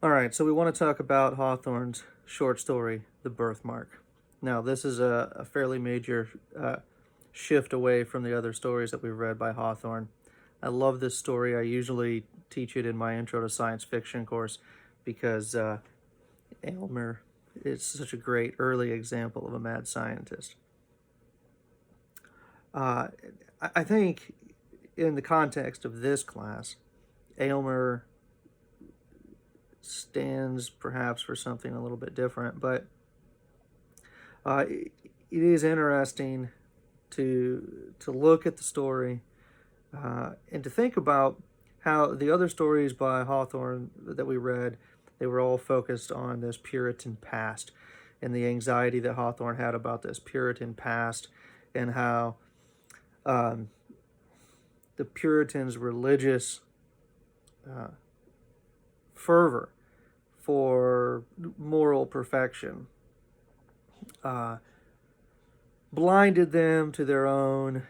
All right, so we want to talk about Hawthorne's short story, The Birthmark. Now, this is a fairly major shift away from the other stories that we've read by Hawthorne. I love this story. I usually teach it in my Intro to Science Fiction course because Aylmer is such a great early example of a mad scientist. Uh, I think in the context of this class, Aylmer stands perhaps for something a little bit different, but it is interesting to look at the story and to think about how the other stories by Hawthorne that we read, they were all focused on this Puritan past and the anxiety that Hawthorne had about this Puritan past, and how um, the Puritans' religious uh, fervor for moral perfection uh, blinded them to their own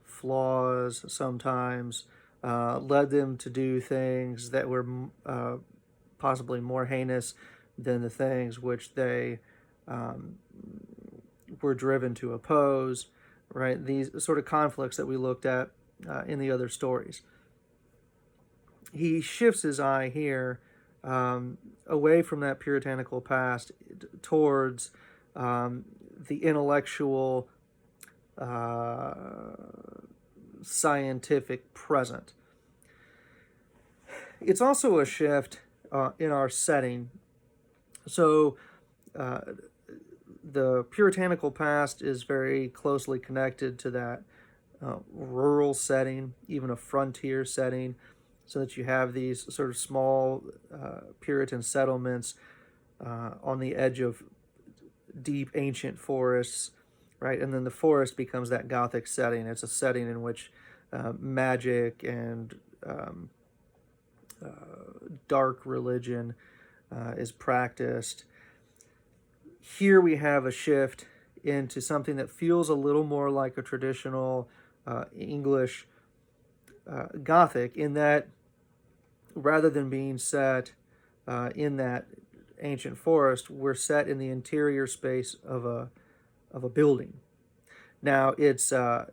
flaws sometimes, led them to do things that were possibly more heinous than the things which they um, were driven to oppose, right? These sort of conflicts that we looked at in the other stories. He shifts his eye here away from that puritanical past towards the intellectual, uh, scientific present. It's also a shift in our setting. So, uh, the puritanical past is very closely connected to that rural setting, even a frontier setting, so that you have these sort of small Puritan settlements on the edge of deep ancient forests, right? And then the forest becomes that Gothic setting. It's a setting in which magic and dark religion is practiced. Here we have a shift into something that feels a little more like a traditional English Gothic, in that rather than being set in that ancient forest, we're set in the interior space of a building. Now it's not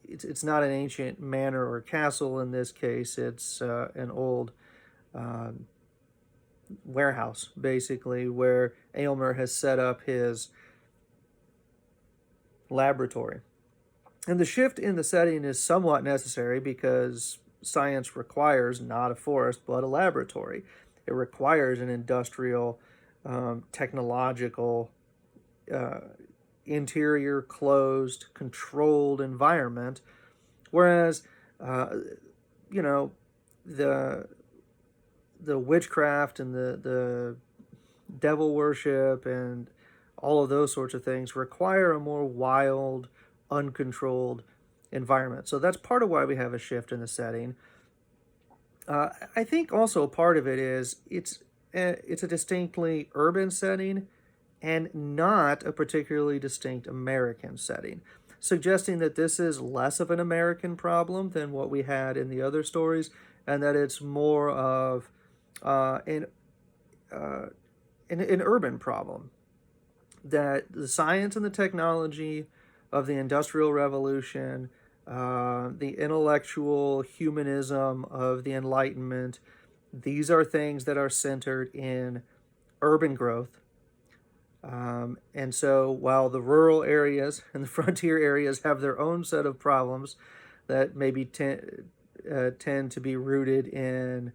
an ancient manor or castle in this case. It's an old um, warehouse, basically, where Aylmer has set up his laboratory. And the shift in the setting is somewhat necessary because science requires not a forest but a laboratory. It requires an industrial, technological, uh, interior, closed, controlled environment. Whereas, uh, you know, the the witchcraft and the devil worship and all of those sorts of things require a more wild, uncontrolled environment. So that's part of why we have a shift in the setting. I think also part of it is it's a distinctly urban setting and not a particularly distinct American setting, suggesting that this is less of an American problem than what we had in the other stories, and that it's more of uh, an, uh, an urban problem. That the science and the technology of the Industrial Revolution, the intellectual humanism of the Enlightenment, these are things that are centered in urban growth. And so while the rural areas and the frontier areas have their own set of problems that maybe tend to be rooted in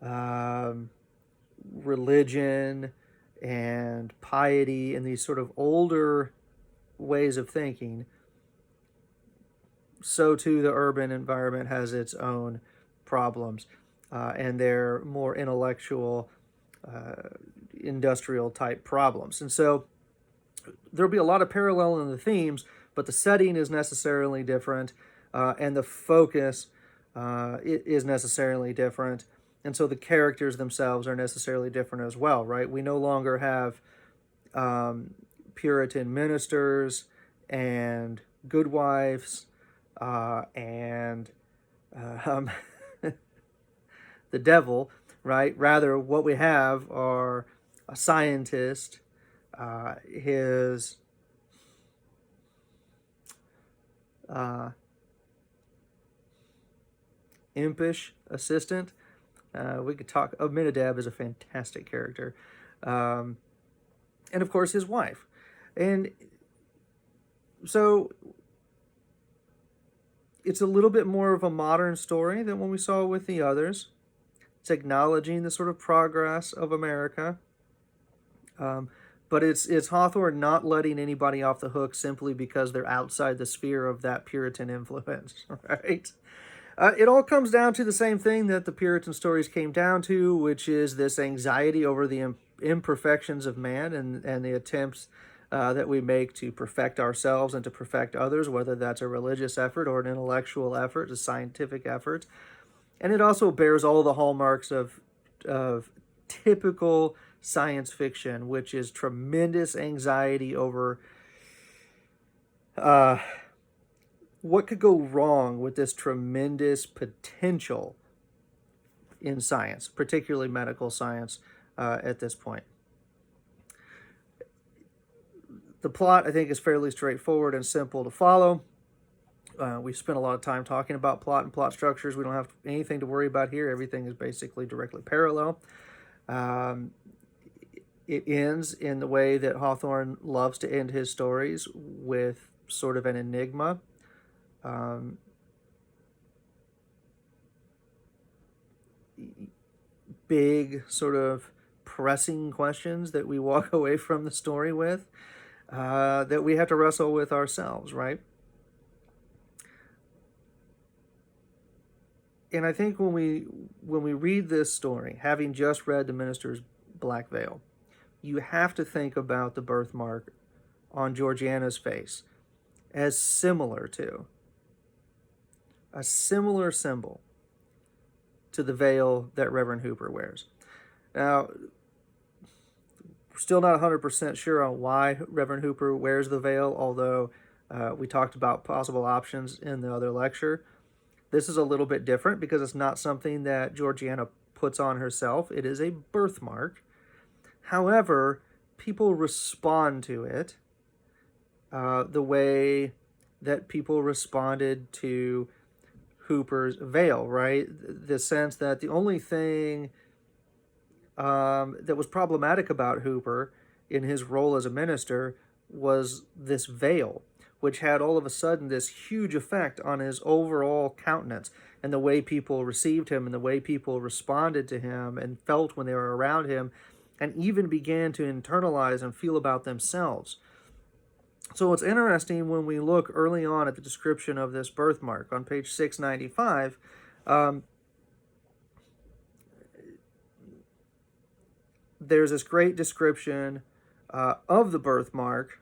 um, religion and piety and these sort of older ways of thinking, so too the urban environment has its own problems, and they're more intellectual, uh, industrial type problems. And so there'll be a lot of parallel in the themes, but the setting is necessarily different, and the focus is necessarily different. And so the characters themselves are necessarily different as well, right? We no longer have um, Puritan ministers and good wives and uh, um, the devil. right? Rather, what we have are a scientist, his uh, impish assistant. We could talk. Aminadab is a fantastic character, um, and of course his wife, and so it's a little bit more of a modern story than what we saw with the others. It's acknowledging the sort of progress of America, um, but it's Hawthorne not letting anybody off the hook simply because they're outside the sphere of that Puritan influence, right? It all comes down to the same thing that the Puritan stories came down to, which is this anxiety over the imperfections of man and the attempts that we make to perfect ourselves and to perfect others, whether that's a religious effort or an intellectual effort, a scientific effort. And it also bears all the hallmarks of typical science fiction, which is tremendous anxiety over uh, what could go wrong with this tremendous potential in science, particularly medical science, at this point. The plot, I think, is fairly straightforward and simple to follow. We spent a lot of time talking about plot and plot structures. We don't have anything to worry about here. Everything is basically directly parallel. Um, it ends in the way that Hawthorne loves to end his stories, with sort of an enigma. Um, big sort of pressing questions that we walk away from the story with, that we have to wrestle with ourselves, right? And I think when we read this story, having just read The Minister's Black Veil, you have to think about the birthmark on Georgiana's face as similar to a similar symbol to the veil that Reverend Hooper wears. Now, we're still not 100% sure on why Reverend Hooper wears the veil, although we talked about possible options in the other lecture. This is a little bit different because it's not something that Georgiana puts on herself. It is a birthmark. However, people respond to it the way that people responded to Hooper's veil, right? The sense that the only thing that was problematic about Hooper in his role as a minister was this veil, which had all of a sudden this huge effect on his overall countenance and the way people received him and the way people responded to him and felt when they were around him, and even began to internalize and feel about themselves. So it's interesting when we look early on at the description of this birthmark on page 695. There's this great description of the birthmark,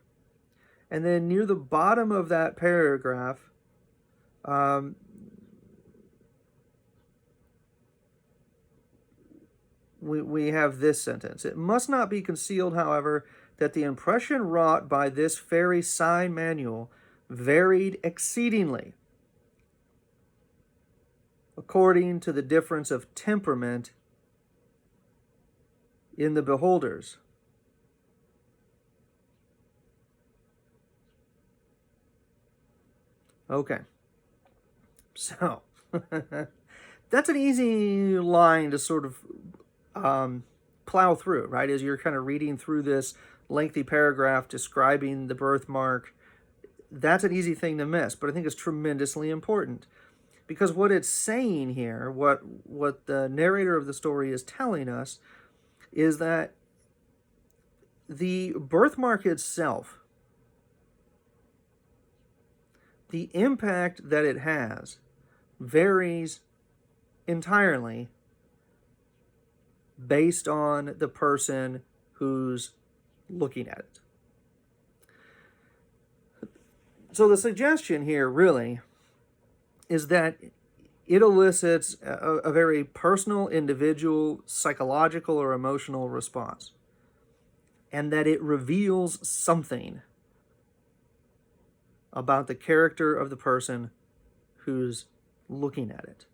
and then near the bottom of that paragraph, we have this sentence. It must not be concealed, however, that the impression wrought by this fairy sign manual varied exceedingly according to the difference of temperament in the beholders. Okay, so that's an easy line to sort of plow through, right? As you're kind of reading through this lengthy paragraph describing the birthmark, that's an easy thing to miss, but I think it's tremendously important. Because what it's saying here, what the narrator of the story is telling us, is that the birthmark itself, the impact that it has, varies entirely based on the person who's looking at it. So the suggestion here really is that it elicits a very personal, individual, psychological or emotional response, and that it reveals something about the character of the person who's looking at it.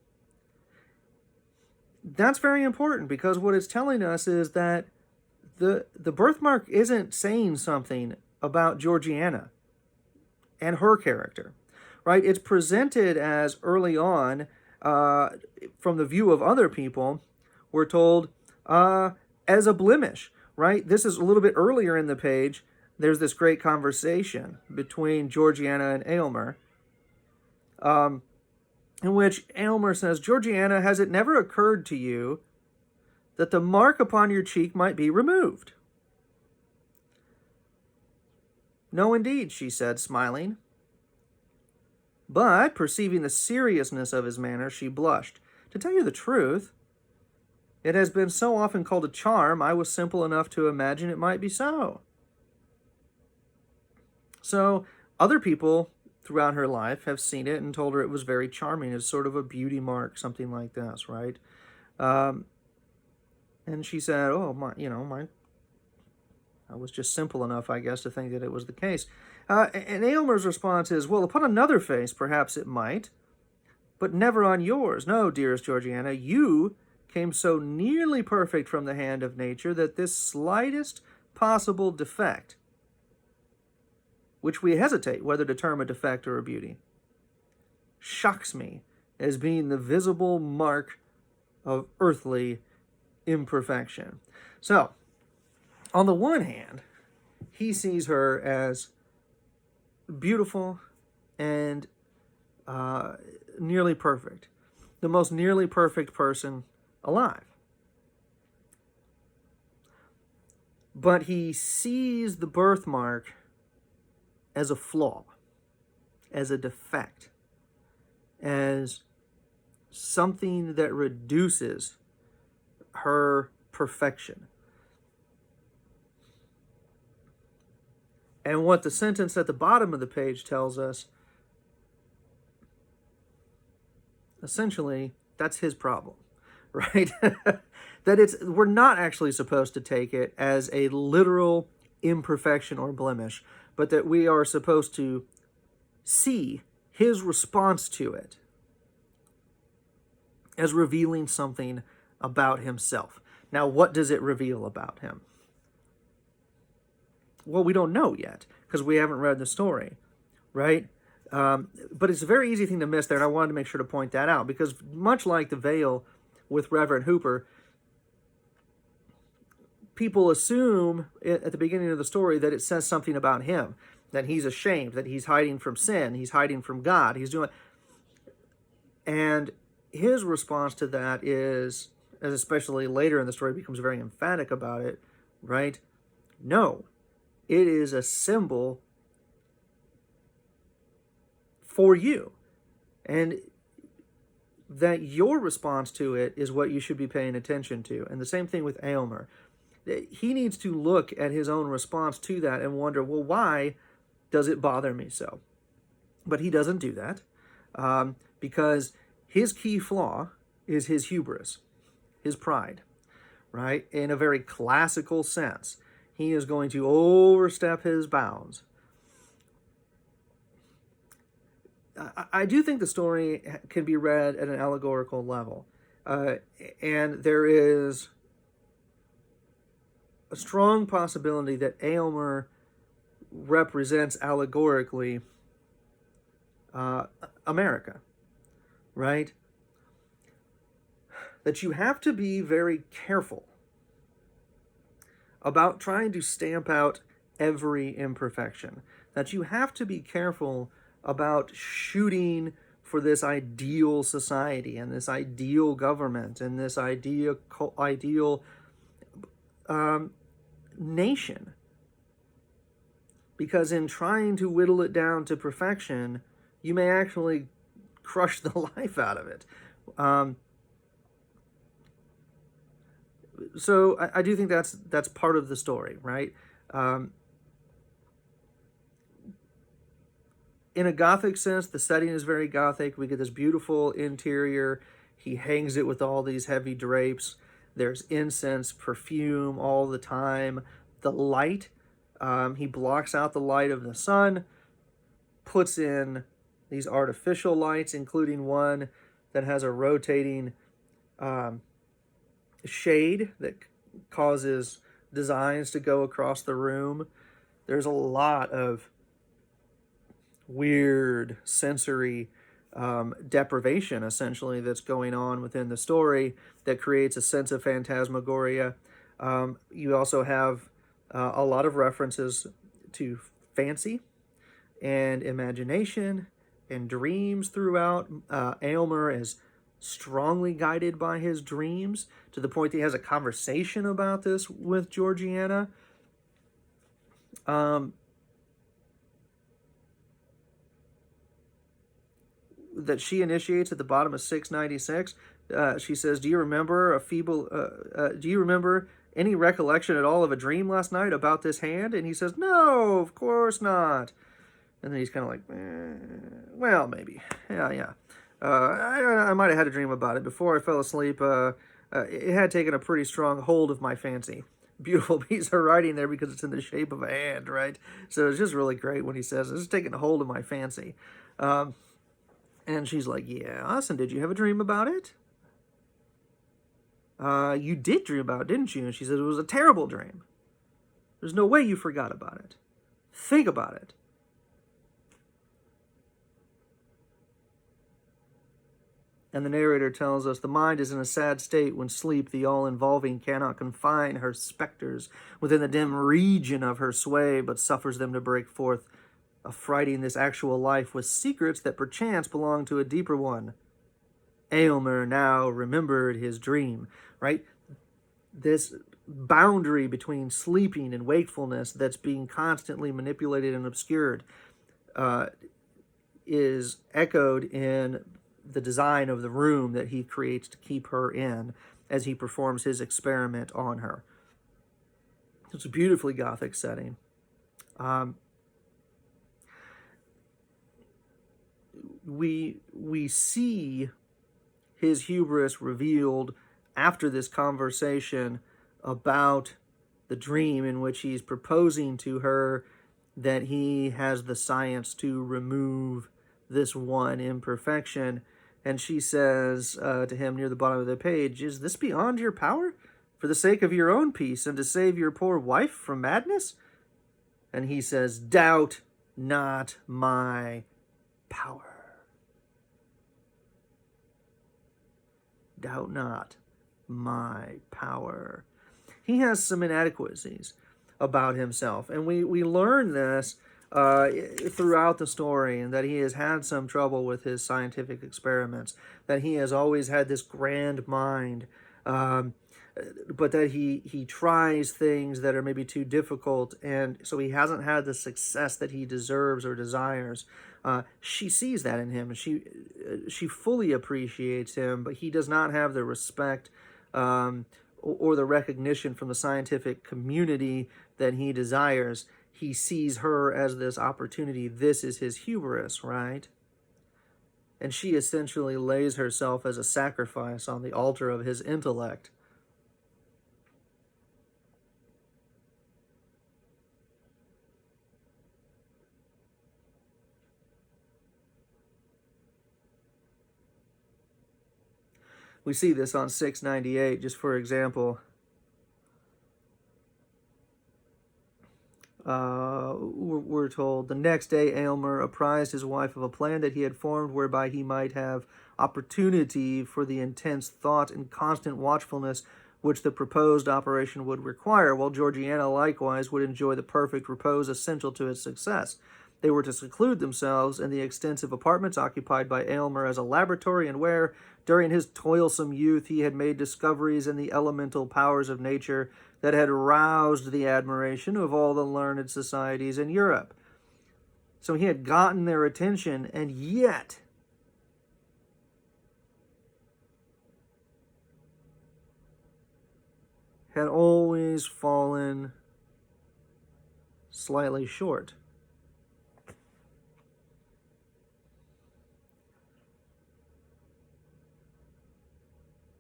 That's very important, because what it's telling us is that the birthmark isn't saying something about Georgiana and her character, right? It's presented as early on, from the view of other people, we're told, as a blemish, right? This is a little bit earlier in the page. There's this great conversation between Georgiana and Aylmer, in which Aylmer says, "Georgiana, has it never occurred to you that the mark upon your cheek might be removed?" "No, indeed," she said, smiling. But, perceiving the seriousness of his manner, she blushed. "To tell you the truth, it has been so often called a charm, I was simple enough to imagine it might be so." So, other people throughout her life have seen it and told her it was very charming. It's sort of a beauty mark, something like this, right? Um, and she said, "Oh, I was just simple enough, I guess, to think that it was the case." And Aylmer's response is, "Well, upon another face, perhaps it might, but never on yours. No, dearest Georgiana, you came so nearly perfect from the hand of nature that this slightest possible defect, which we hesitate whether to term a defect or a beauty, shocks me as being the visible mark of earthly imperfection." So, on the one hand, he sees her as beautiful and nearly perfect, the most nearly perfect person alive. But he sees the birthmark as a flaw, as a defect, as something that reduces her perfection. And what the sentence at the bottom of the page tells us, essentially, that's his problem, right? That we're not actually supposed to take it as a literal imperfection or blemish, but that we are supposed to see his response to it as revealing something about himself. Now, what does it reveal about him? Well, we don't know yet, because we haven't read the story, right? But it's a very easy thing to miss there, and I wanted to make sure to point that out, because much like the veil with Reverend Hooper, people assume at the beginning of the story that it says something about him, that he's ashamed, that he's hiding from sin, he's hiding from God, he's doing... And his response to that is, as especially later in the story becomes very emphatic about it, right? No. It is a symbol for you. And that your response to it is what you should be paying attention to. And the same thing with Aylmer. He needs to look at his own response to that and wonder, well, why does it bother me so? But he doesn't do that, because his key flaw is his hubris, his pride, right? In a very classical sense. He is going to overstep his bounds. I do think the story can be read at an allegorical level. And there is a strong possibility that Aylmer represents allegorically America, right? That you have to be very careful about trying to stamp out every imperfection. That you have to be careful about shooting for this ideal society and this ideal government and this ideal nation. Because in trying to whittle it down to perfection, you may actually crush the life out of it. So I do think that's part of the story, right? In a Gothic sense, the setting is very Gothic. We get this beautiful interior. He hangs it with all these heavy drapes. There's incense, perfume all the time. The light, he blocks out the light of the sun, puts in these artificial lights, including one that has a rotating shade that causes designs to go across the room. There's a lot of weird sensory deprivation, essentially, that's going on within the story that creates a sense of phantasmagoria. You also have a lot of references to fancy and imagination and dreams throughout. Aylmer is strongly guided by his dreams to the point that he has a conversation about this with Georgiana. That she initiates at the bottom of 696. She says, "Do you remember do you remember any recollection at all of a dream last night about this hand?" And he says, "No, of course not." And then he's kind of like, "Well, maybe, yeah. I might have had a dream about it before I fell asleep. It had taken a pretty strong hold of my fancy." Beautiful piece of writing there because it's in the shape of a hand, right? So it's just really great when he says, "It's taking a hold of my fancy." And she's like, "Yes, and did you have a dream about it?" You did dream about it, didn't you?" And she says, "It was a terrible dream. There's no way you forgot about it. Think about it." And the narrator tells us, "The mind is in a sad state when sleep, the all-involving, cannot confine her specters within the dim region of her sway, but suffers them to break forth, affrighting this actual life with secrets that perchance belong to a deeper one." Aylmer now remembered his dream, right? This boundary between sleeping and wakefulness that's being constantly manipulated and obscured is echoed in the design of the room that he creates to keep her in as he performs his experiment on her. It's a beautifully Gothic setting. We see his hubris revealed after this conversation about the dream in which he's proposing to her that he has the science to remove this one imperfection. And she says to him near the bottom of the page, "Is this beyond your power? For the sake of your own peace and to save your poor wife from madness?" And he says, "Doubt not my power. Doubt not my power." He has some inadequacies about himself, and we learn this throughout the story, and that he has had some trouble with his scientific experiments, that he has always had this grand mind, but that he tries things that are maybe too difficult, and so he hasn't had the success that he deserves or desires. She sees that in him, and she fully appreciates him, but he does not have the respect or the recognition from the scientific community that he desires. He sees her as this opportunity. This is his hubris, right? And she essentially lays herself as a sacrifice on the altar of his intellect. We see this on 698, just for example. We're told, "The next day Aylmer apprised his wife of a plan that he had formed whereby he might have opportunity for the intense thought and constant watchfulness which the proposed operation would require, while Georgiana likewise would enjoy the perfect repose essential to its success. They were to seclude themselves in the extensive apartments occupied by Aylmer as a laboratory, and where, during his toilsome youth, he had made discoveries in the elemental powers of nature that had roused the admiration of all the learned societies in Europe." So he had gotten their attention, and yet had always fallen slightly short.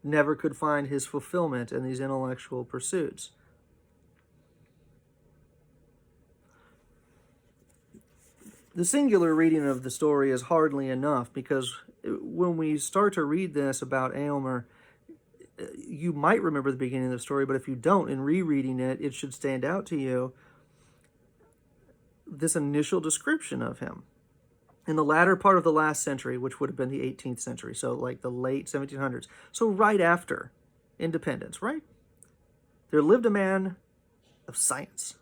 Never could find his fulfillment in these intellectual pursuits. The singular reading of the story is hardly enough, because when we start to read this about Aylmer, you might remember the beginning of the story, but if you don't, in rereading it, it should stand out to you, this initial description of him. In the latter part of the last century, which would have been the 18th century, so like the late 1700s, so right after independence, right? There lived a man of science,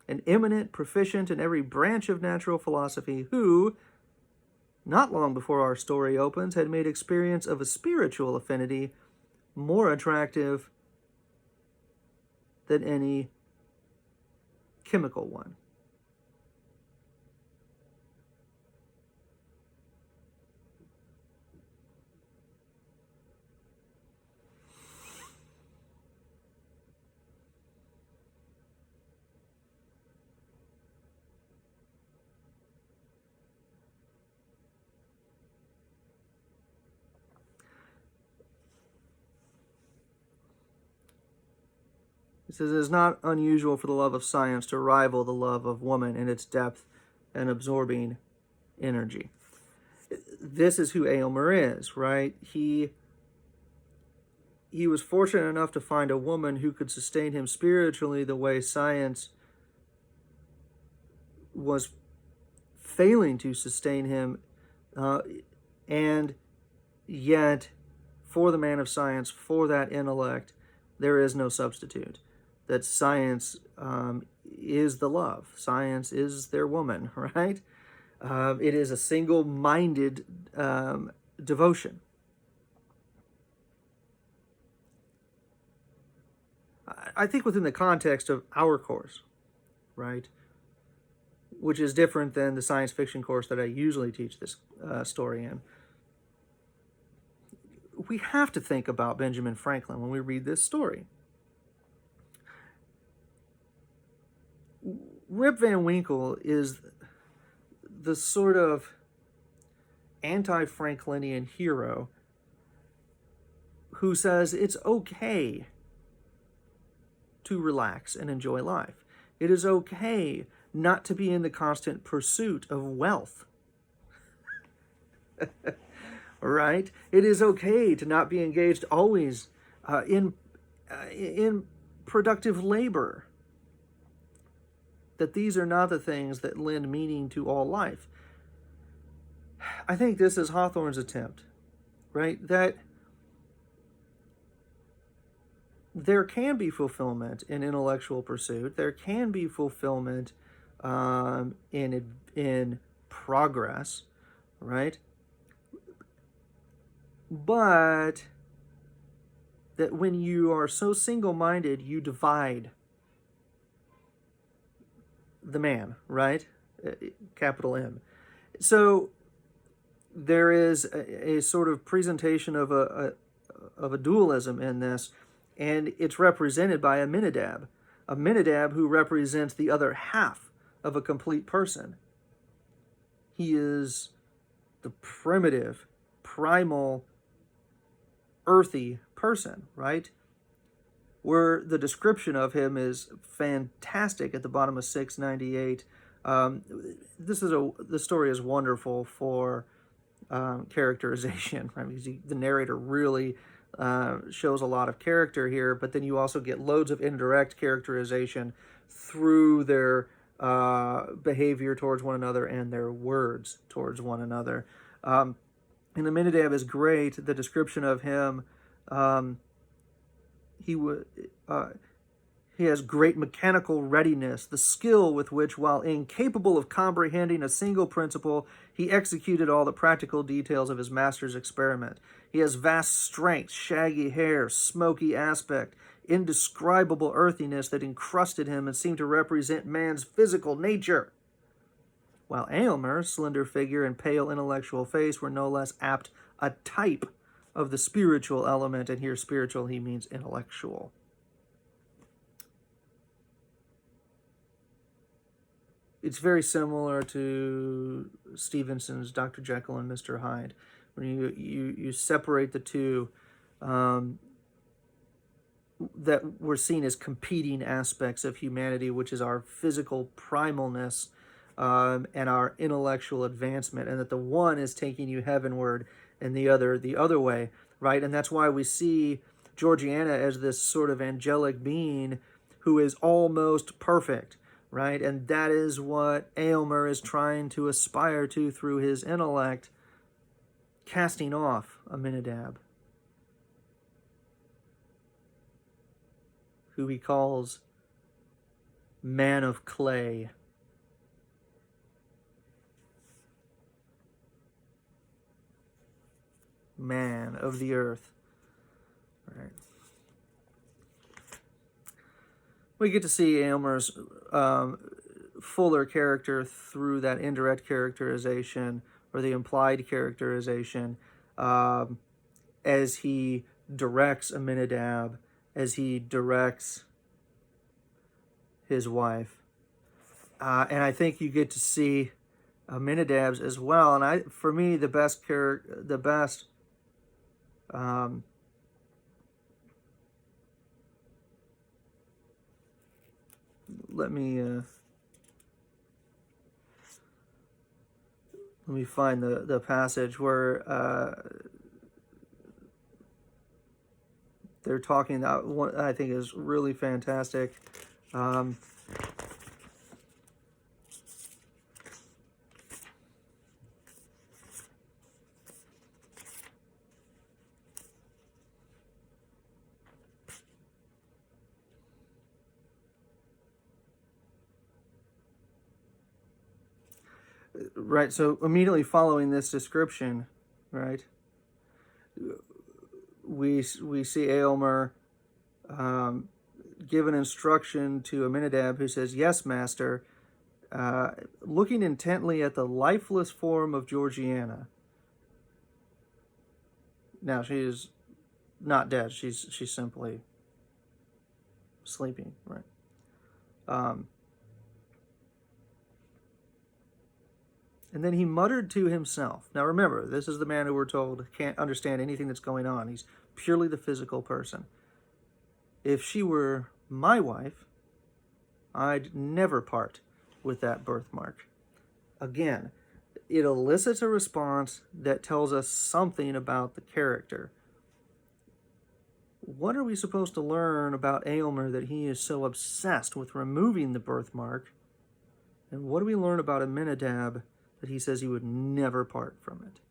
an eminent proficient in every branch of natural philosophy, who, not long before our story opens, had made experience of a spiritual affinity more attractive than any chemical one. He says, it is not unusual for the love of science to rival the love of woman in its depth and absorbing energy. This is who Aylmer is, right? He was fortunate enough to find a woman who could sustain him spiritually the way science was failing to sustain him, and yet, for the man of science, for that intellect, there is no substitute. That science is the love. Science is their woman, right? It is a single-minded devotion. I think within the context of our course, right, which is different than the science fiction course that I usually teach this story in, we have to think about Benjamin Franklin when we read this story. Rip Van Winkle is the sort of anti-Franklinian hero who says it's okay to relax and enjoy life. It is okay not to be in the constant pursuit of wealth. Right? It is okay to not be engaged always in productive labor. That these are not the things that lend meaning to all life. I think this is Hawthorne's attempt, right? That there can be fulfillment in intellectual pursuit. There can be fulfillment in progress, right? But that when you are so single-minded, you divide the man, right? Capital M. So there is a sort of presentation of a dualism in this, and it's represented by Aminadab who represents the other half of a complete person. He is the primitive, primal, earthy person, right? Where the description of him is fantastic at the bottom of 698. The story is wonderful for characterization, right? Because the narrator really shows a lot of character here, but then you also get loads of indirect characterization through their behavior towards one another and their words towards one another. And Aminadab is great. The description of him, he has great mechanical readiness, the skill with which, while incapable of comprehending a single principle, he executed all the practical details of his master's experiment. He has vast strength, shaggy hair, smoky aspect, indescribable earthiness that encrusted him and seemed to represent man's physical nature. While Aylmer's slender figure and pale intellectual face were no less apt a type of the spiritual element, and here spiritual he means intellectual. It's very similar to Stevenson's Dr. Jekyll and Mr. Hyde. When you separate the two, that we're seen as competing aspects of humanity, which is our physical primalness and our intellectual advancement, and that the one is taking you heavenward and the other way, right? And that's why we see Georgiana as this sort of angelic being who is almost perfect, right? And that is what Aylmer is trying to aspire to through his intellect, casting off Aminadab, who he calls man of clay. Man of the earth. Right. We get to see Aylmer's fuller character through that indirect characterization or the implied characterization as he directs Aminadab, as he directs his wife. And I think you get to see Aminadab's as well. And for me, the best let me find the passage where they're talking about what I think is really fantastic. Right, so immediately following this description, right, we see Aylmer give an instruction to Aminadab, who says, "Yes, master," looking intently at the lifeless form of Georgiana. Now, she is not dead. She's simply sleeping, right? And then he muttered to himself. Now remember, this is the man who we're told can't understand anything that's going on. He's purely the physical person. If she were my wife, I'd never part with that birthmark. Again, it elicits a response that tells us something about the character. What are we supposed to learn about Aylmer that he is so obsessed with removing the birthmark? And what do we learn about Aminadab that he says he would never part from it?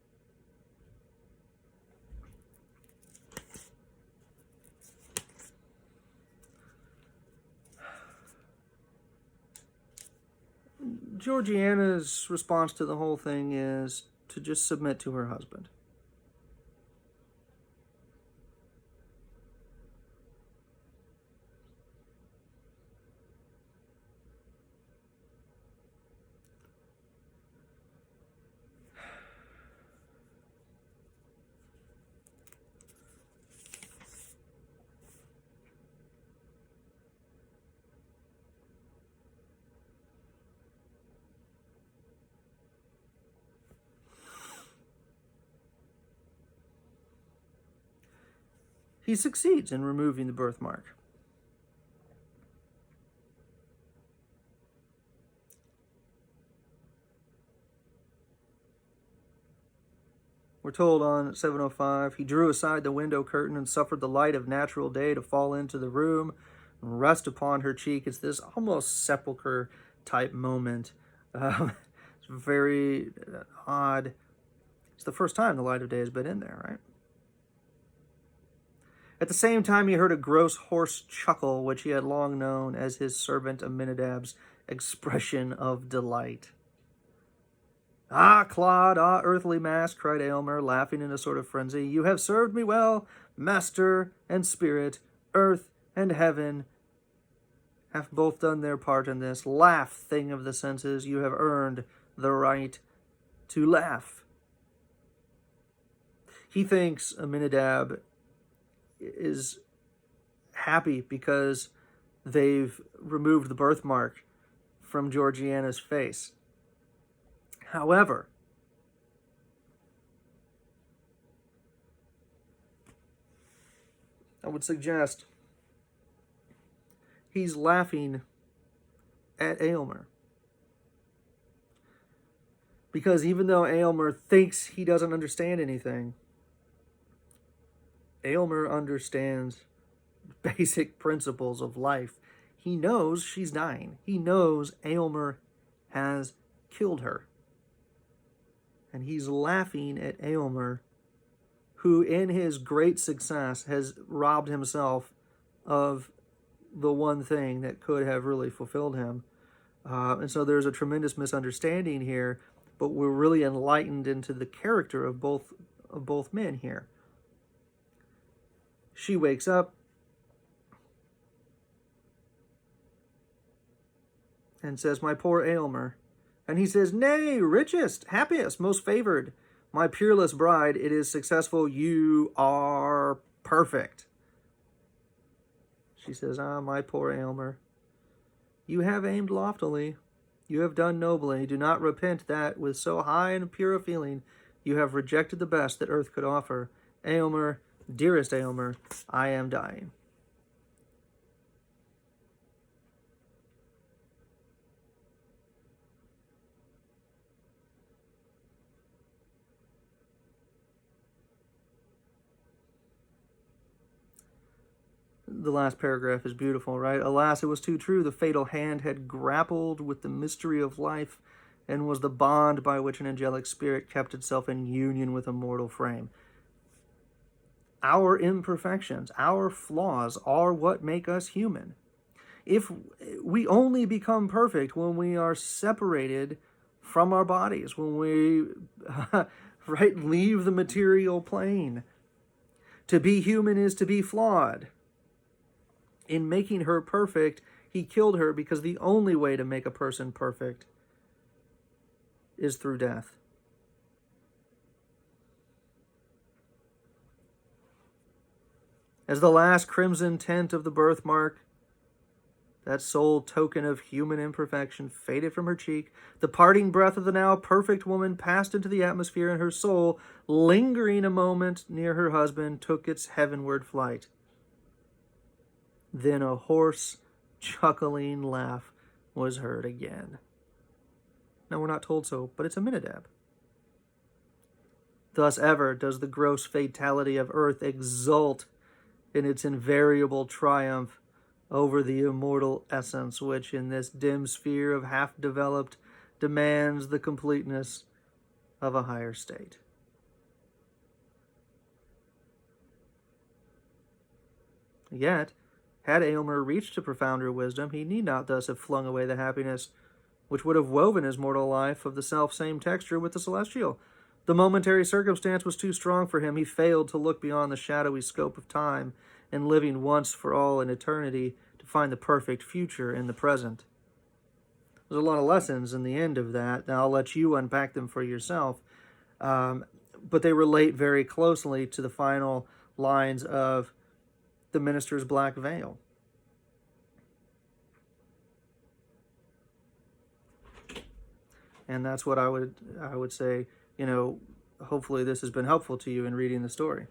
Georgiana's response to the whole thing is to just submit to her husband. He succeeds in removing the birthmark. We're told on 705, he drew aside the window curtain and suffered the light of natural day to fall into the room and rest upon her cheek. It's this almost sepulcher type moment. It's very odd. It's the first time the light of day has been in there, right? At the same time, he heard a gross, hoarse chuckle, which he had long known as his servant Aminadab's expression of delight. "Ah, clod, ah, earthly mass," cried Aylmer, laughing in a sort of frenzy. "You have served me well. Master and spirit, earth and heaven have both done their part in this. Laugh, thing of the senses. You have earned the right to laugh." He thinks Aminadab is happy because they've removed the birthmark from Georgiana's face. However, I would suggest he's laughing at Aylmer. Because even though Aylmer thinks he doesn't understand anything, Aylmer understands basic principles of life. He knows she's dying. He knows Aylmer has killed her. And he's laughing at Aylmer, who in his great success has robbed himself of the one thing that could have really fulfilled him. And so there's a tremendous misunderstanding here, but we're really enlightened into the character of both men here. She wakes up and says, "My poor Aylmer." And he says, "Nay, richest, happiest, most favored, my peerless bride, it is successful. You are perfect." She says, "Ah, my poor Aylmer, you have aimed loftily. You have done nobly. Do not repent that, with so high and pure a feeling, you have rejected the best that earth could offer. Aylmer, dearest Aylmer, I am dying." The last paragraph is beautiful, right? "Alas, it was too true. The fatal hand had grappled with the mystery of life and was the bond by which an angelic spirit kept itself in union with a mortal frame." Our imperfections, our flaws are what make us human. If we only become perfect when we are separated from our bodies, when we right, leave the material plane. To be human is to be flawed. In making her perfect, he killed her because the only way to make a person perfect is through death. As the last crimson tint of the birthmark, that sole token of human imperfection, faded from her cheek, the parting breath of the now perfect woman passed into the atmosphere, and her soul, lingering a moment near her husband, took its heavenward flight. Then a hoarse, chuckling laugh was heard again. Now, we're not told so, but it's Aminadab. Thus ever does the gross fatality of earth exult in its invariable triumph over the immortal essence, which in this dim sphere of half-developed demands the completeness of a higher state. Yet, had Aylmer reached a profounder wisdom, he need not thus have flung away the happiness which would have woven his mortal life of the self-same texture with the celestial. The momentary circumstance was too strong for him. He failed to look beyond the shadowy scope of time and living once for all in eternity to find the perfect future in the present. There's a lot of lessons in the end of that. Now I'll let you unpack them for yourself. But they relate very closely to the final lines of the minister's black veil. And that's what I would say, hopefully this has been helpful to you in reading the story.